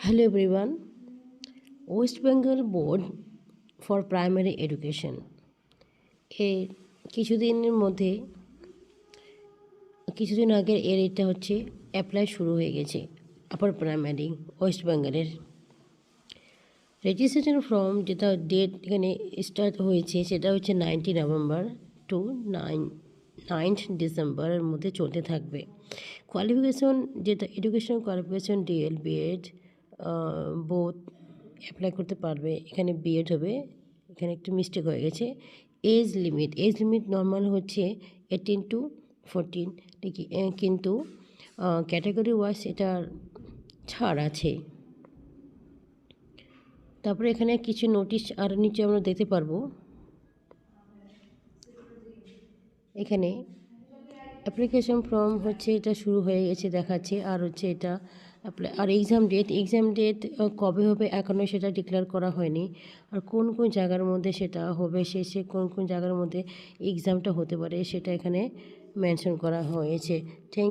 Hello everyone. West Bengal Board for Primary Education এর কিছুদিন আগে এটা হচ্ছে অ্যাপ্লাই শুরু হয়ে গেছে আপার প্রাইমারি ওয়েস্ট বেঙ্গলের রেজিস্ট্রেশন ফর্ম যেটা ডেট এখানে স্টার্ট হয়েছে সেটা হচ্ছে 19 নভেম্বর টু 9th ডিসেম্বরের মধ্যে চলতে থাকবে। কোয়ালিফিকেশন যেটা education qualification D El B Ed both apply করতে পারবে। এখানে বিএড হবে, এখানে একটু মিস্টেক হয়ে গেছে। এজ লিমিট নর্মাল হচ্ছে 18 to 14, কিন্তু ক্যাটাগরি ওয়াইজ এটার ছাড় আছে। তারপরে এখানে কিছু নোটিশ আর নিচে আমরা দেখতে পারবো। এখানে অ্যাপ্লিকেশন ফর্ম হচ্ছে এটা শুরু হয়ে গেছে দেখাচ্ছে, আর হচ্ছে এটা আর এক্সাম ডেট কবে হবে এখনও সেটা ডিক্লেয়ার করা হয়নি। আর কোন কোন জায়গার মধ্যে সেটা হবে, সে কোন কোন জায়গার মধ্যে এক্সামটা হতে পারে সেটা এখানে মেনশন করা হয়েছে। থ্যাংক